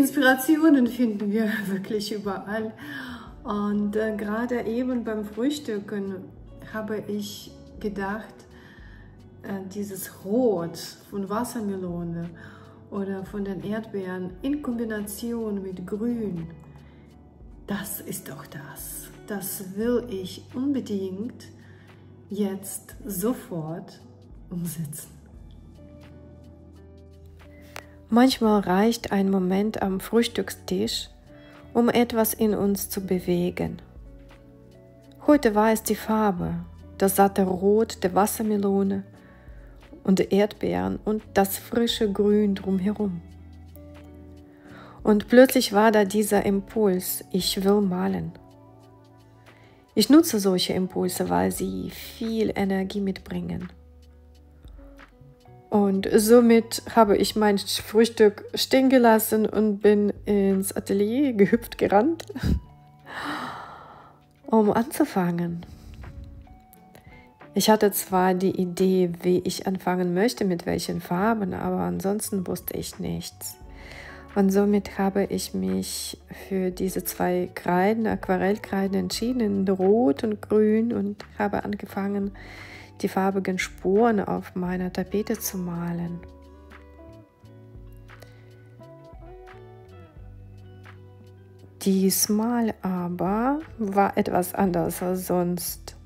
Inspirationen finden wir wirklich überall. Und gerade eben beim Frühstücken habe ich gedacht, dieses Rot von Wassermelone oder von den Erdbeeren in Kombination mit Grün, das ist doch das. Das will ich unbedingt jetzt sofort umsetzen. Manchmal reicht ein Moment am Frühstückstisch, um etwas in uns zu bewegen. Heute war es die Farbe, das satte Rot der Wassermelone und der Erdbeeren und das frische Grün drumherum. Und plötzlich war da dieser Impuls, ich will malen. Ich nutze solche Impulse, weil sie viel Energie mitbringen. Und somit habe ich mein Frühstück stehen gelassen und bin ins Atelier gerannt, um anzufangen. Ich hatte zwar die Idee, wie ich anfangen möchte, mit welchen Farben, aber ansonsten wusste ich nichts. Und somit habe ich mich für diese 2 Kreiden, Aquarellkreiden entschieden, Rot und Grün, und habe angefangen, die farbigen Spuren auf meiner Tapete zu malen. Diesmal aber war etwas anders als sonst.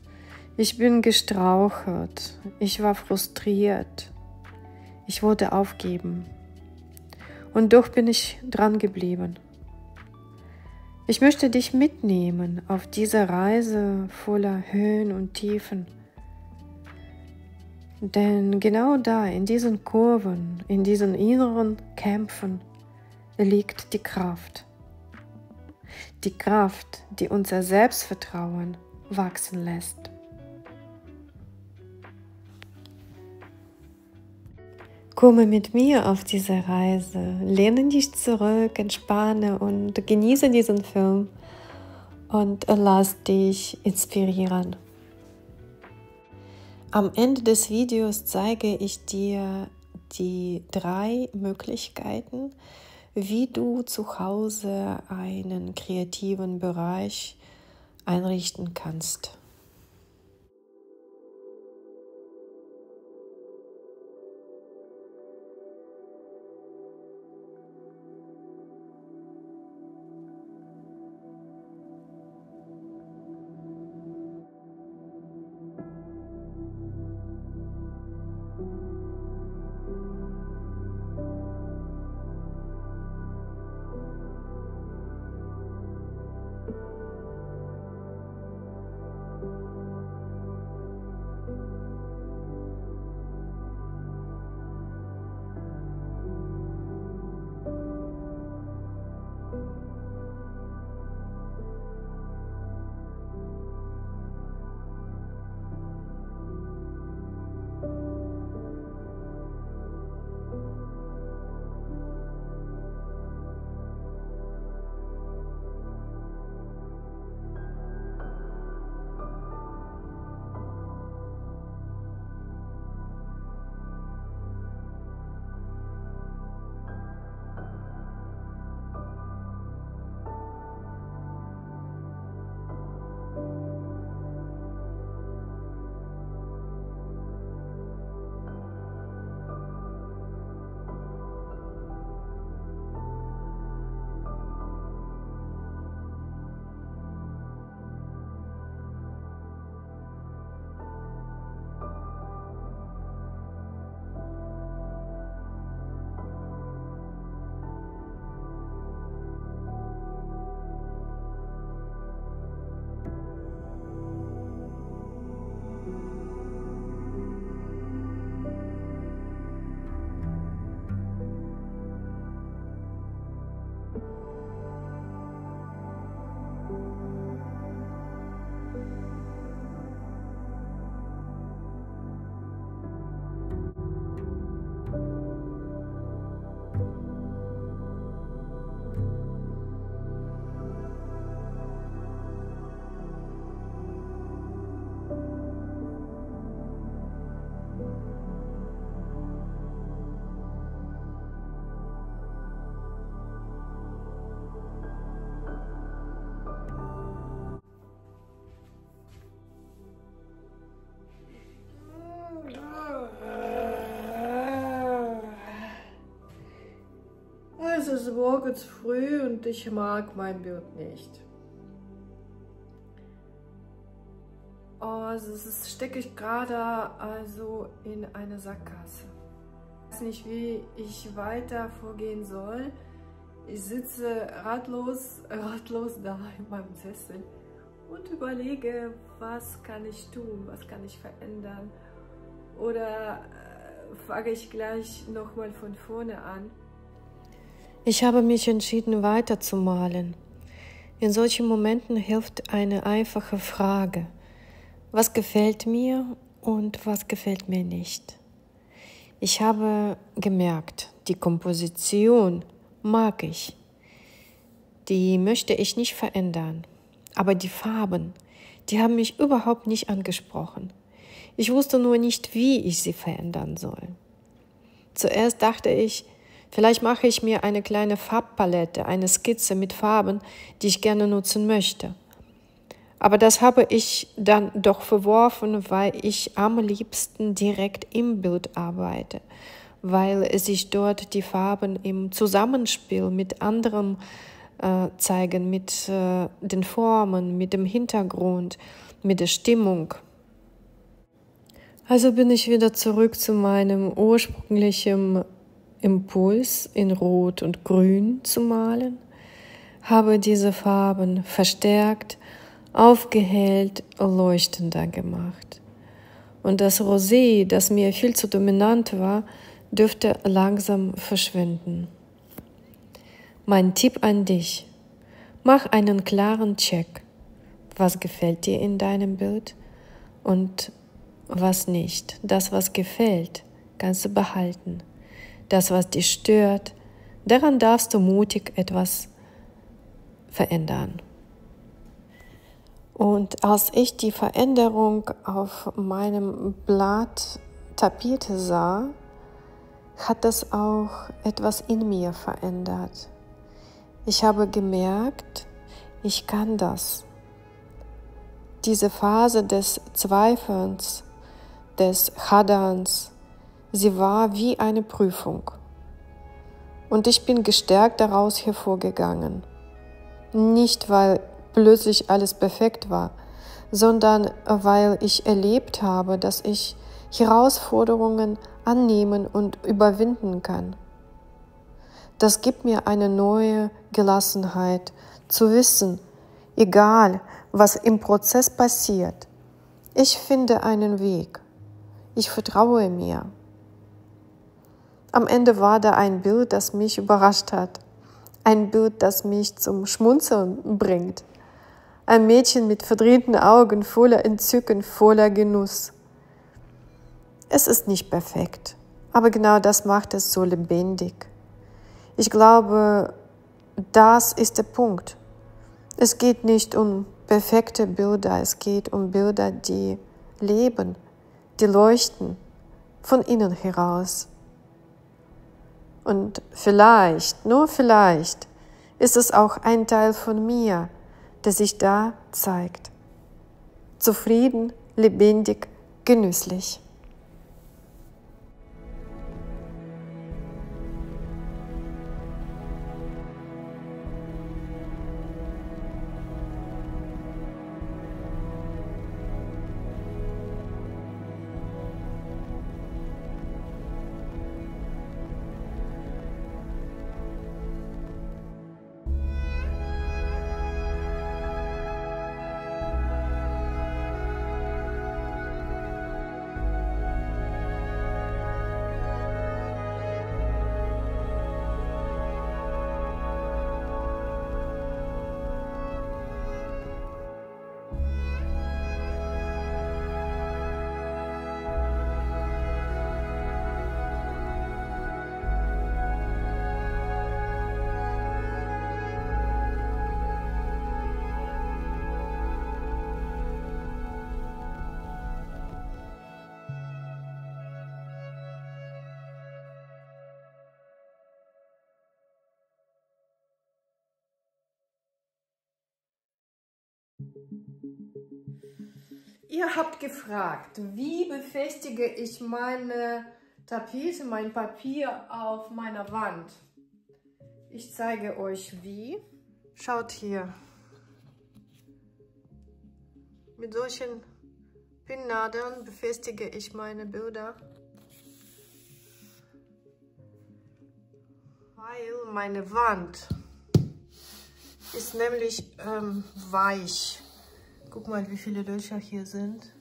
Ich bin gestrauchelt, ich war frustriert, ich wollte aufgeben. Und doch bin ich dran geblieben. Ich möchte dich mitnehmen auf diese Reise voller Höhen und Tiefen. Denn genau da, in diesen Kurven, in diesen inneren Kämpfen, liegt die Kraft. Die Kraft, die unser Selbstvertrauen wachsen lässt. Komme mit mir auf diese Reise, lehne dich zurück, entspanne und genieße diesen Film und lass dich inspirieren. Am Ende des Videos zeige ich dir die 3 Möglichkeiten, wie du zu Hause einen kreativen Bereich einrichten kannst. ist morgens früh und ich mag mein Bild nicht. Also stecke ich gerade also in eine Sackgasse. Ich weiß nicht, wie ich weiter vorgehen soll. Ich sitze ratlos da in meinem Sessel und überlege, was kann ich tun, was kann ich verändern. Oder fange ich gleich nochmal von vorne an. Ich habe mich entschieden, weiterzumalen. In solchen Momenten hilft eine einfache Frage. Was gefällt mir und was gefällt mir nicht? Ich habe gemerkt, die Komposition mag ich. Die möchte ich nicht verändern. Aber die Farben, die haben mich überhaupt nicht angesprochen. Ich wusste nur nicht, wie ich sie verändern soll. Zuerst dachte ich, vielleicht mache ich mir eine kleine Farbpalette, eine Skizze mit Farben, die ich gerne nutzen möchte. Aber das habe ich dann doch verworfen, weil ich am liebsten direkt im Bild arbeite, weil sich dort die Farben im Zusammenspiel mit anderen zeigen, mit den Formen, mit dem Hintergrund, mit der Stimmung. Also bin ich wieder zurück zu meinem ursprünglichen Impuls, in Rot und Grün zu malen, habe diese Farben verstärkt, aufgehellt, leuchtender gemacht. Und das Rosé, das mir viel zu dominant war, dürfte langsam verschwinden. Mein Tipp an dich: Mach einen klaren Check. Was gefällt dir in deinem Bild und was nicht? Das, was gefällt, kannst du behalten. Das, was dich stört, daran darfst du mutig etwas verändern. Und als ich die Veränderung auf meinem Blatt Tapete sah, hat das auch etwas in mir verändert. Ich habe gemerkt, ich kann das. Diese Phase des Zweifelns, des Haderns, sie war wie eine Prüfung. Und ich bin gestärkt daraus hervorgegangen. Nicht, weil plötzlich alles perfekt war, sondern weil ich erlebt habe, dass ich Herausforderungen annehmen und überwinden kann. Das gibt mir eine neue Gelassenheit, zu wissen, egal was im Prozess passiert, ich finde einen Weg. Ich vertraue mir. Am Ende war da ein Bild, das mich überrascht hat. Ein Bild, das mich zum Schmunzeln bringt. Ein Mädchen mit verdrehten Augen, voller Entzücken, voller Genuss. Es ist nicht perfekt, aber genau das macht es so lebendig. Ich glaube, das ist der Punkt. Es geht nicht um perfekte Bilder, es geht um Bilder, die leben, die leuchten, von innen heraus. Und vielleicht, nur vielleicht, ist es auch ein Teil von mir, der sich da zeigt. Zufrieden, lebendig, genüsslich. Ihr habt gefragt, wie befestige ich meine Tapete, mein Papier auf meiner Wand? Ich zeige euch wie. Schaut hier. Mit solchen Pinnnadeln befestige ich meine Bilder, weil meine Wand ist nämlich weich. Guck mal, wie viele Löcher hier sind.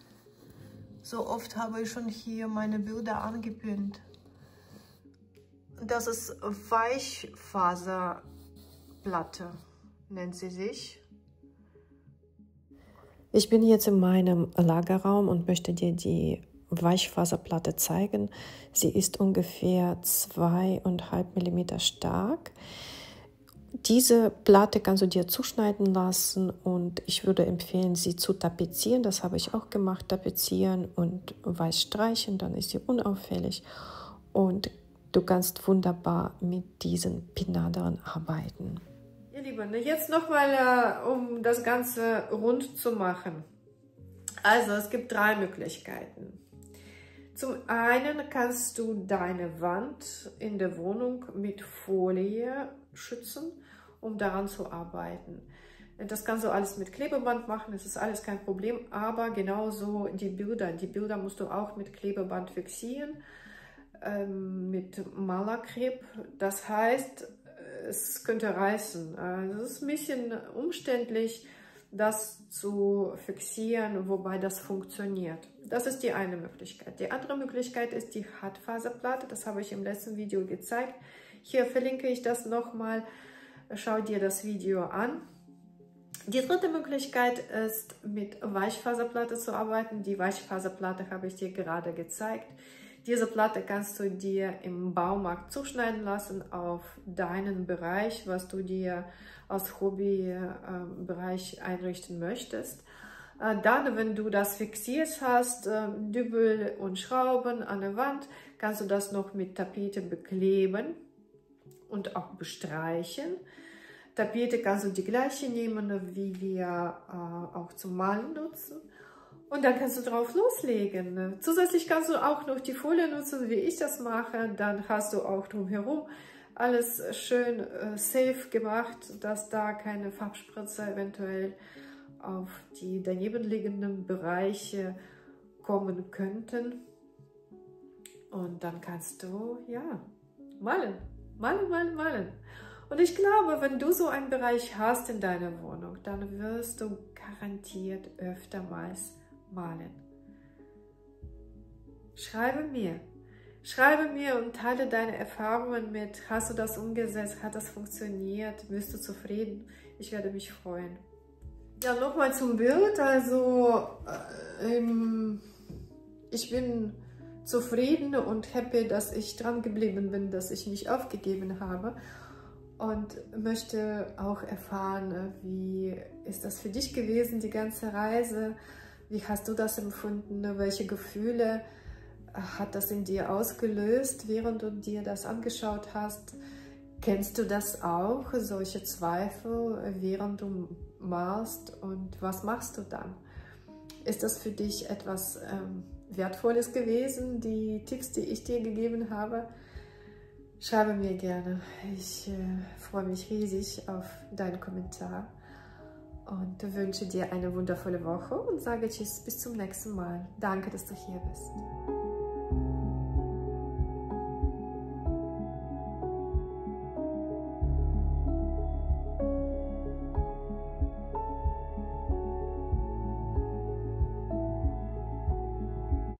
So oft habe ich schon hier meine Bilder angepinnt. Das ist Weichfaserplatte, nennt sie sich. Ich bin jetzt in meinem Lagerraum und möchte dir die Weichfaserplatte zeigen. Sie ist ungefähr 2,5 mm stark. Diese Platte kannst du dir zuschneiden lassen und ich würde empfehlen, sie zu tapezieren. Das habe ich auch gemacht, tapezieren und weiß streichen, dann ist sie unauffällig. Und du kannst wunderbar mit diesen Pinnnadeln arbeiten. Ihr Lieben, jetzt nochmal, um das Ganze rund zu machen. Also, es gibt 3 Möglichkeiten. Zum einen kannst du deine Wand in der Wohnung mit Folie schützen, um daran zu arbeiten. Das kannst du alles mit Klebeband machen, das ist alles kein Problem, aber genauso die Bilder musst du auch mit Klebeband fixieren, mit Malerkreb. Das heißt, es könnte reißen. Es ist ein bisschen umständlich, das zu fixieren, wobei das funktioniert. Das ist die eine Möglichkeit. Die andere Möglichkeit ist die Hartfaserplatte. Das habe ich im letzten Video gezeigt. Hier verlinke ich das nochmal. Schau dir das Video an. Die dritte Möglichkeit ist, mit Weichfaserplatte zu arbeiten. Die Weichfaserplatte habe ich dir gerade gezeigt. Diese Platte kannst du dir im Baumarkt zuschneiden lassen auf deinen Bereich, was du dir als Hobbybereich einrichten möchtest. Dann, wenn du das fixiert hast, Dübel und Schrauben an der Wand, kannst du das noch mit Tapete bekleben und auch bestreichen. Tapete kannst du die gleiche nehmen, wie wir auch zum Malen nutzen. Und dann kannst du drauf loslegen. Zusätzlich kannst du auch noch die Folie nutzen, wie ich das mache. Dann hast du auch drumherum alles schön safe gemacht, dass da keine Farbspritzer eventuell auf die daneben liegenden Bereiche kommen könnten. Und dann kannst du, ja, malen. Und ich glaube, wenn du so einen Bereich hast in deiner Wohnung, dann wirst du garantiert öftermals malen. Schreibe mir und teile deine Erfahrungen mit. Hast du das umgesetzt? Hat das funktioniert? Bist du zufrieden? Ich werde mich freuen. Ja, nochmal zum Bild. Also, ich bin zufrieden und happy, dass ich dran geblieben bin, dass ich nicht aufgegeben habe. Und möchte auch erfahren, wie ist das für dich gewesen, die ganze Reise? Wie hast du das empfunden? Welche Gefühle hat das in dir ausgelöst, während du dir das angeschaut hast? Kennst du das auch, solche Zweifel, während du malst? Und was machst du dann? Ist das für dich etwas Wertvolles gewesen, die Tipps, die ich dir gegeben habe? Schreibe mir gerne. Ich freue mich riesig auf deinen Kommentar. Und wünsche dir eine wundervolle Woche und sage Tschüss, bis zum nächsten Mal. Danke, dass du hier bist.